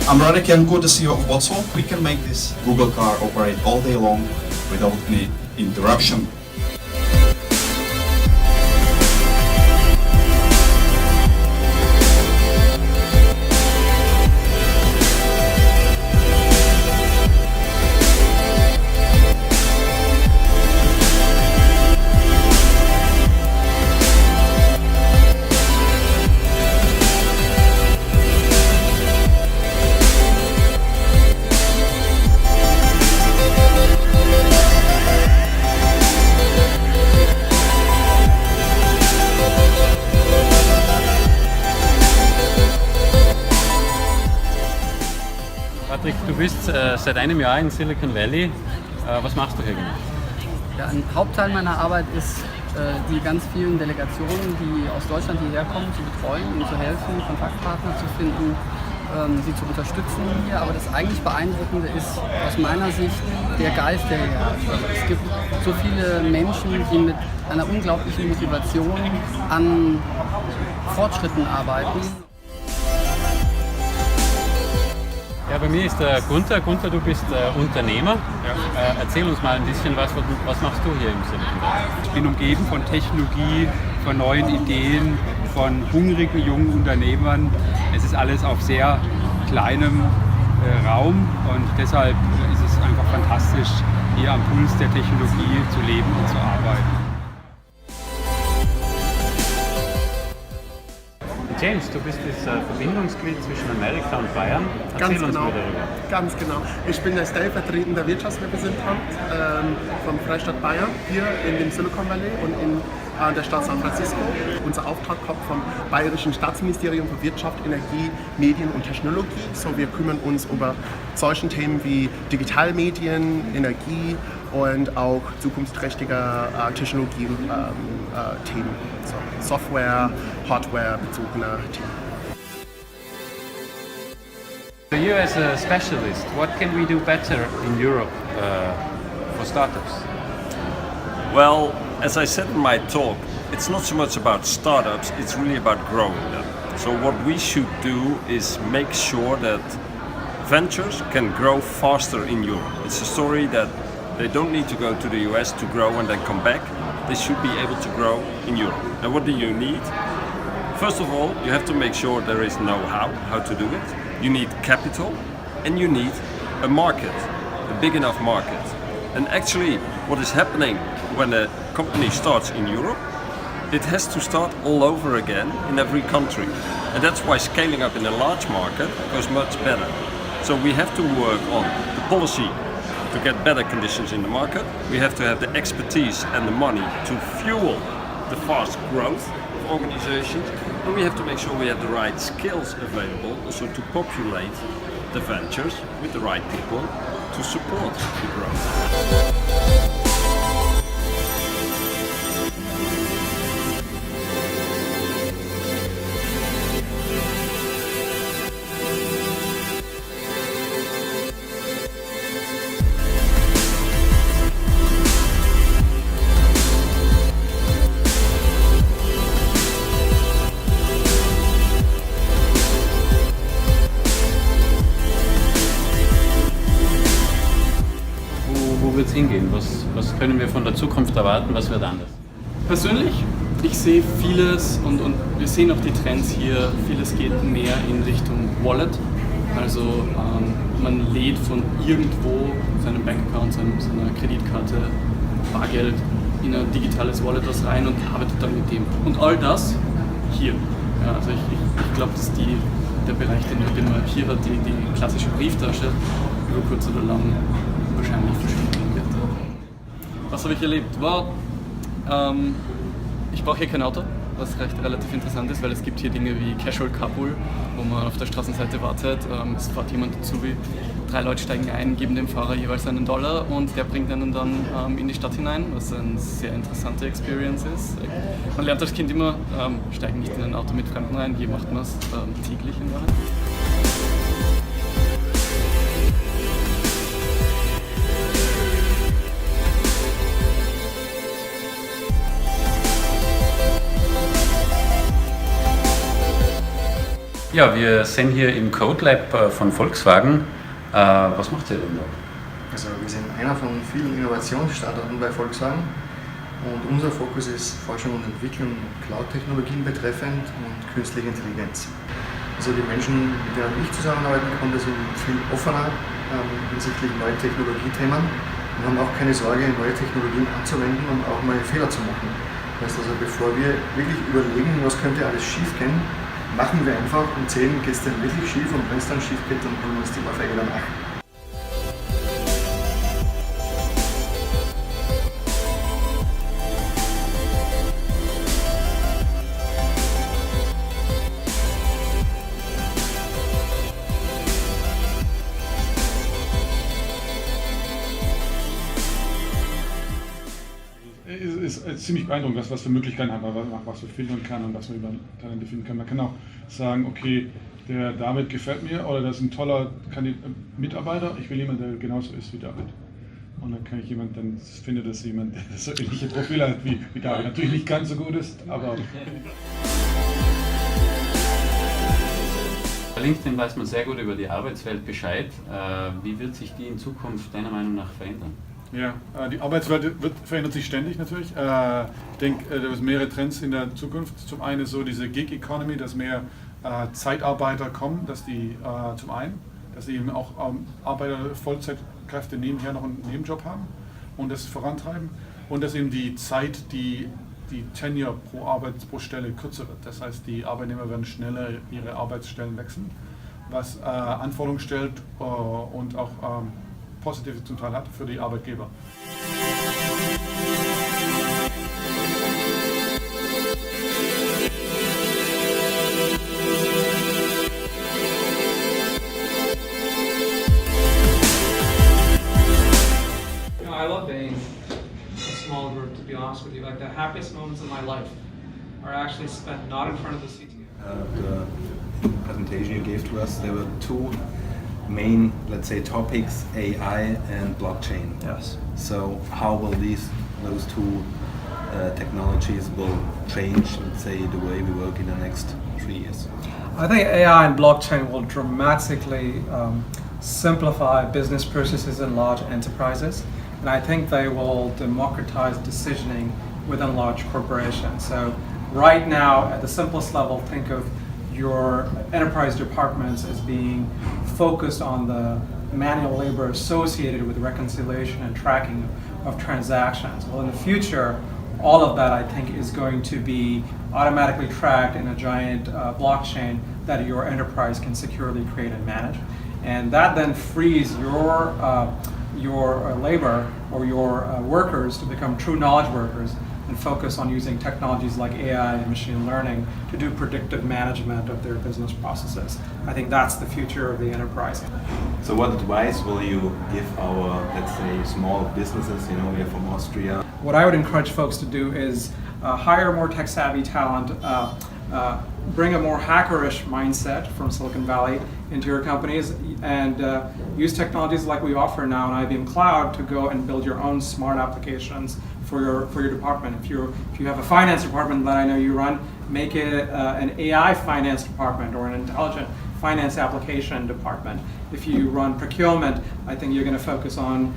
I'm Radek Janko, the CEO of Wollte. We can make this Google car operate all day long without any interruption. Du bist seit einem Jahr in Silicon Valley. Was machst du hier genau? Ja, ein Hauptteil meiner Arbeit ist, die ganz vielen Delegationen, die aus Deutschland hierher kommen, zu betreuen, ihnen zu helfen, Kontaktpartner zu finden, sie zu unterstützen hier. Aber das eigentlich Beeindruckende ist aus meiner Sicht der Geist, der hier herrscht. Also es gibt so viele Menschen, die mit einer unglaublichen Motivation an Fortschritten arbeiten. Ja, bei mir ist der Gunther. Gunther, du bist Unternehmer. Ja. Erzähl uns mal ein bisschen, was machst du hier im Silicon Valley? Ich bin umgeben von Technologie, von neuen Ideen, von hungrigen jungen Unternehmern. Es ist alles auf sehr kleinem Raum und deshalb ist es einfach fantastisch, hier am Puls der Technologie zu leben und zu arbeiten. James, du bist das Verbindungsglied zwischen Amerika und Bayern. Erzähl uns mal darüber. Ganz genau. Ich bin der stellvertretende Wirtschaftsrepräsentant vom Freistaat Bayern hier in dem Silicon Valley und in der Stadt San Francisco. Unser Auftrag kommt vom Bayerischen Staatsministerium für Wirtschaft, Energie, Medien und Technologie. So, wir kümmern uns über solche Themen wie Digitalmedien, Energie und auch zukunftsträchtige Technologie-Themen. So, Software, Hardware bezogene Themen. For you as a specialist, what can we do better in Europe for startups? Well, as I said in my talk, it's not so much about startups, it's really about growing them. So what we should do is make sure that ventures can grow faster in Europe. It's a story that they don't need to go to the US to grow and then come back. They should be able to grow in Europe. And what do you need? First of all, you have to make sure there is know-how, how to do it. You need capital and you need a market, a big enough market. And actually, what is happening when a company starts in Europe, it has to start all over again in every country. And that's why scaling up in a large market goes much better. So we have to work on the policy to get better conditions in the market. We have to have the expertise and the money to fuel the fast growth of organizations. And we have to make sure we have the right skills available also to populate the ventures with the right people to support the growth. Wo wird es hingehen? Was können wir von der Zukunft erwarten? Was wird anders? Persönlich, ich sehe vieles und wir sehen auch die Trends hier, vieles geht mehr in Richtung Wallet. Also man lädt von irgendwo seinen Bankaccount, seiner Kreditkarte, Bargeld in ein digitales Wallet was rein und arbeitet dann mit dem. Und all das hier. Ja, also ich glaube, dass der Bereich, den man hier hat, die klassische Brieftasche, über kurz oder lang wahrscheinlich verschwinden wird. Was habe ich erlebt? Ich brauche hier kein Auto, was relativ interessant ist, weil es gibt hier Dinge wie Casual Carpool, wo man auf der Straßenseite wartet. Es fährt jemand dazu, wie 3 Leute steigen ein, geben dem Fahrer jeweils $1 und der bringt einen dann in die Stadt hinein, was eine sehr interessante Experience ist. Man lernt als Kind immer, steigen nicht in ein Auto mit Fremden rein, hier macht man es täglich in Wahrheit. Ja, wir sind hier im Code Lab von Volkswagen. Was macht ihr denn da? Also wir sind einer von vielen Innovationsstandorten bei Volkswagen und unser Fokus ist Forschung und Entwicklung Cloud-Technologien betreffend und künstliche Intelligenz. Also die Menschen, mit denen ich zusammenarbeiten konnte, sind viel offener hinsichtlich neuen Technologiethemen und haben auch keine Sorge, neue Technologien anzuwenden und auch mal Fehler zu machen. Das heißt also, bevor wir wirklich überlegen, was könnte alles schief gehen, machen wir einfach und sehen, geht es denn wirklich schief, und wenn es dann schief geht, dann holen wir uns die Ohrfeige danach. Es ist ziemlich beeindruckend, was für Möglichkeiten hat man, was man filtern kann und was man über Talente finden kann. Man kann auch sagen, okay, der David gefällt mir, oder das ist ein toller Mitarbeiter, ich will jemanden, der genauso ist wie David. Und dann kann ich jemanden, dass jemand, der so ähnliche Profile hat wie David. Natürlich nicht ganz so gut ist, aber... Bei LinkedIn weiß man sehr gut über die Arbeitswelt Bescheid. Wie wird sich die in Zukunft deiner Meinung nach verändern? Ja, die Arbeitswelt verändert sich ständig natürlich. Ich denke, da sind mehrere Trends in der Zukunft. Zum einen so diese Gig Economy, dass mehr Zeitarbeiter kommen, dass die zum einen, dass eben auch Arbeiter, Vollzeitkräfte nebenher noch einen Nebenjob haben und das vorantreiben, und dass eben die Zeit, die Tenure pro Stelle kürzer wird. Das heißt, die Arbeitnehmer werden schneller ihre Arbeitsstellen wechseln, was Anforderungen stellt und auch positive zum Teil hat für die Arbeitgeber. I love being a small group, to be honest with you. Like the happiest moments of my life are actually spent not in front of the CTO. The presentation you gave to us, there were two main, let's say, topics, AI and blockchain. Yes. So how will those two technologies will change, let's say, the way we work in the next 3 years? I think AI and blockchain will dramatically simplify business processes in large enterprises, and I think they will democratize decisioning within large corporations. So right now, at the simplest level, think of your enterprise departments as being focused on the manual labor associated with reconciliation and tracking of transactions. Well, in the future, all of that, I think, is going to be automatically tracked in a giant blockchain that your enterprise can securely create and manage. And that then frees your labor or your workers to become true knowledge workers and focus on using technologies like AI and machine learning to do predictive management of their business processes. I think that's the future of the enterprise. So what advice will you give our, let's say, small businesses? You know, we are from Austria. What I would encourage folks to do is hire more tech-savvy talent, bring a more hackerish mindset from Silicon Valley into your companies, and use technologies like we offer now in IBM Cloud to go and build your own smart applications for your department. If you have a finance department that I know you run, make it an AI finance department or an intelligent finance application department. If you run procurement, I think you're going to focus on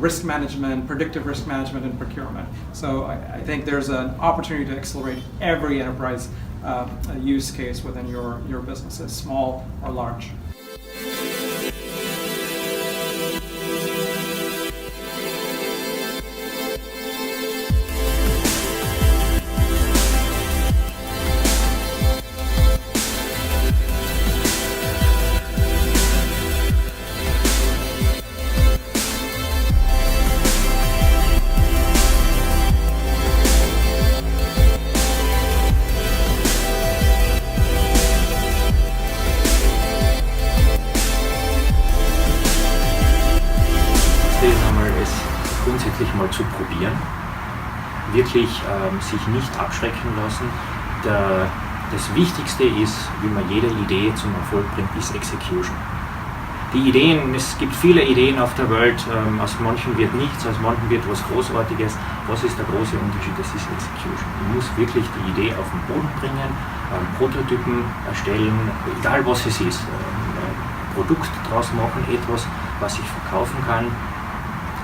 risk management, predictive risk management, and procurement. So I think there's an opportunity to accelerate every enterprise use case within your businesses, small or large. Grundsätzlich mal zu probieren, wirklich sich nicht abschrecken lassen. Das Wichtigste ist, wie man jede Idee zum Erfolg bringt, ist Execution. Die Ideen, es gibt viele Ideen auf der Welt, aus manchen wird nichts, aus manchen wird was Großartiges. Was ist der große Unterschied? Das ist Execution. Man muss wirklich die Idee auf den Boden bringen, Prototypen erstellen, egal was es ist. Produkt draus machen, etwas, was ich verkaufen kann,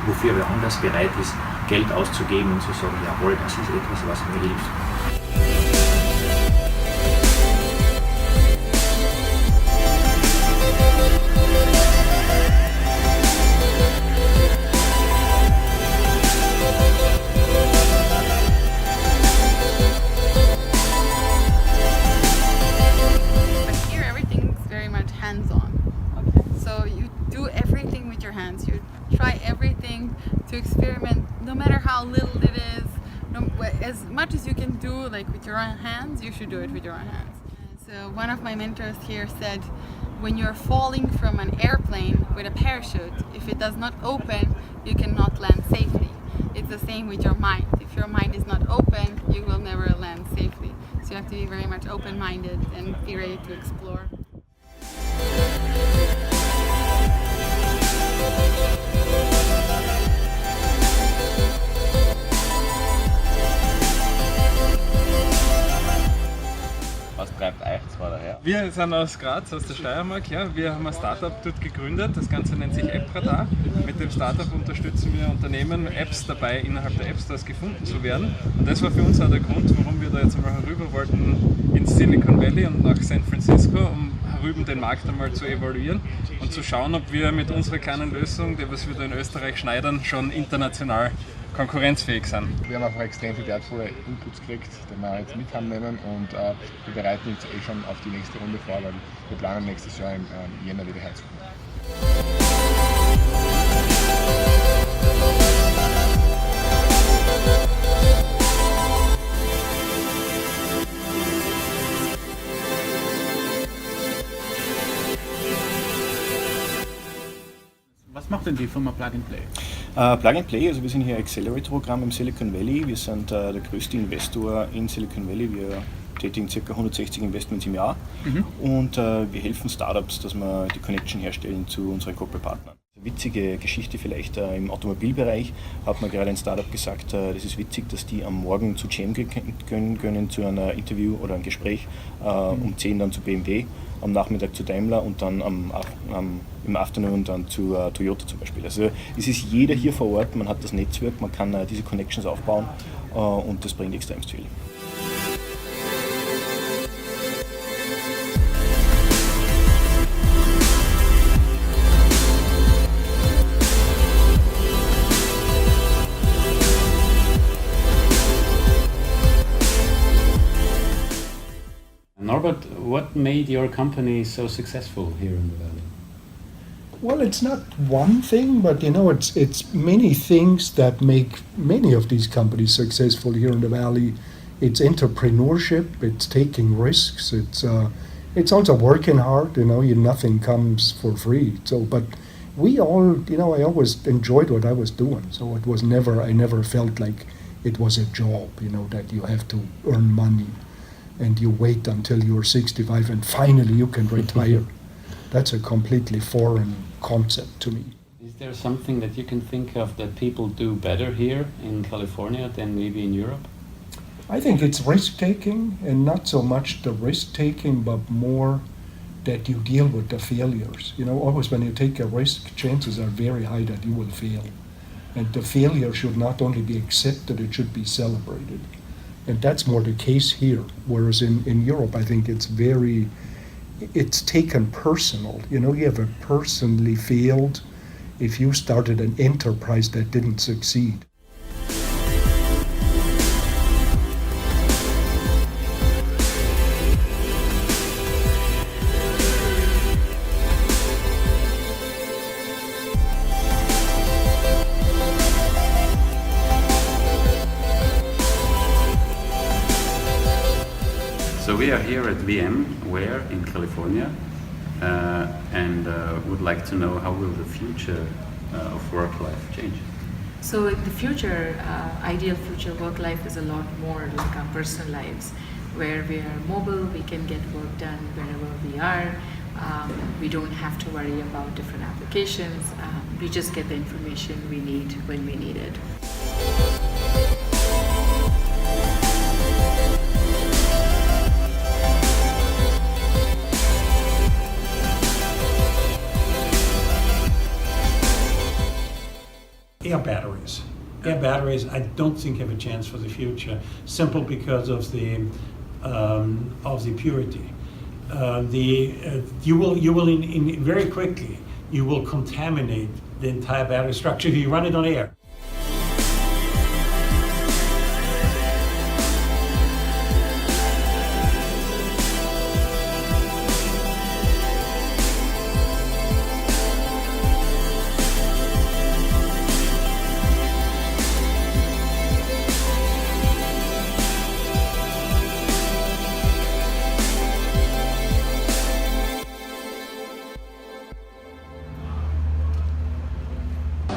wofür wer anders bereit ist, Geld auszugeben und zu sagen, jawohl, das ist etwas, was mir hilft. As much as you can do like with your own hands, you should do it with your own hands. So one of my mentors here said, when you're falling from an airplane with a parachute, if it does not open, you cannot land safely. It's the same with your mind. If your mind is not open, you will never land safely. So you have to be very much open-minded and be ready to explore. Was treibt euch zwei daher? Wir sind aus Graz, aus der Steiermark. Ja. Wir haben ein Startup dort gegründet. Das Ganze nennt sich App-Radar. Mit dem Startup unterstützen wir Unternehmen, Apps dabei, innerhalb der App Stores gefunden zu werden. Und das war für uns auch der Grund, warum wir da jetzt einmal herüber wollten ins Silicon Valley und nach San Francisco, um herüben den Markt einmal zu evaluieren und zu schauen, ob wir mit unserer kleinen Lösung, die was wir da in Österreich schneidern, schon international konkurrenzfähig sind. Wir haben einfach extrem viele wertvolle Inputs gekriegt, die wir jetzt mit nehmen und wir bereiten uns schon auf die nächste Runde vor, weil wir planen nächstes Jahr im Jänner wieder herzukommen. Was macht denn die Firma Plug and Play? Plug and Play, also wir sind hier Accelerator-Programm im Silicon Valley. Wir sind der größte Investor in Silicon Valley. Wir tätigen ca. 160 Investments im Jahr und wir helfen Startups, dass wir die Connection herstellen zu unseren Corporate-Partnern. Witzige Geschichte vielleicht, im Automobilbereich hat mir gerade ein Startup gesagt, das ist witzig, dass die am Morgen zu GM gehen können zu einer Interview oder einem Gespräch, um 10 dann zu BMW, am Nachmittag zu Daimler und dann im Afternoon dann zu Toyota zum Beispiel. Also es ist jeder hier vor Ort, man hat das Netzwerk, man kann diese Connections aufbauen und das bringt extrem viel. Norbert, what made your company so successful here in the valley? Well, it's not one thing, but you know, it's many things that make many of these companies successful here in the valley. It's entrepreneurship, it's taking risks, it's also working hard. You know, nothing comes for free. So, but we all, you know, I always enjoyed what I was doing. So it was I never felt like it was a job. You know, that you have to earn money. And you wait until you're 65 and finally you can retire. That's a completely foreign concept to me. Is there something that you can think of that people do better here in California than maybe in Europe? I think it's risk-taking, and not so much the risk-taking, but more that you deal with the failures. You know, always when you take a risk, chances are very high that you will fail. And the failure should not only be accepted, it should be celebrated. And that's more the case here, whereas in Europe, I think it's taken personal. You know, you have personally failed if you started an enterprise that didn't succeed. So we are here at VM, where in California, and would like to know how will the future of work life change? So in the future, ideal future work life is a lot more like our personal lives, where we are mobile, we can get work done wherever we are. We don't have to worry about different applications. We just get the information we need when we need it. air batteries. Air batteries, I don't think have a chance for the future, simple because of the purity. You will very quickly you will contaminate the entire battery structure if you run it on air.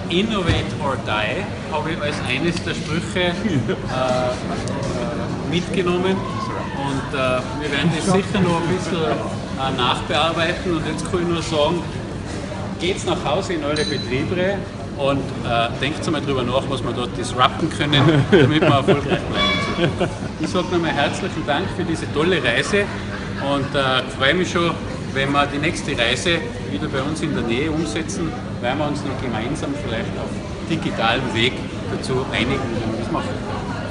Innovate or die habe ich als eines der Sprüche mitgenommen und wir werden das sicher noch ein bisschen nachbearbeiten und jetzt kann ich nur sagen, geht's nach Hause in eure Betriebe und denkt einmal drüber nach, was wir dort disrupten können, damit wir erfolgreich bleiben. Ich sage nochmal herzlichen Dank für diese tolle Reise und freue mich schon, wenn wir die nächste Reise wieder bei uns in der Nähe umsetzen, werden wir uns noch gemeinsam vielleicht auf digitalem Weg dazu einigen, wie wir das machen.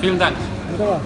Vielen Dank. Wunderbar.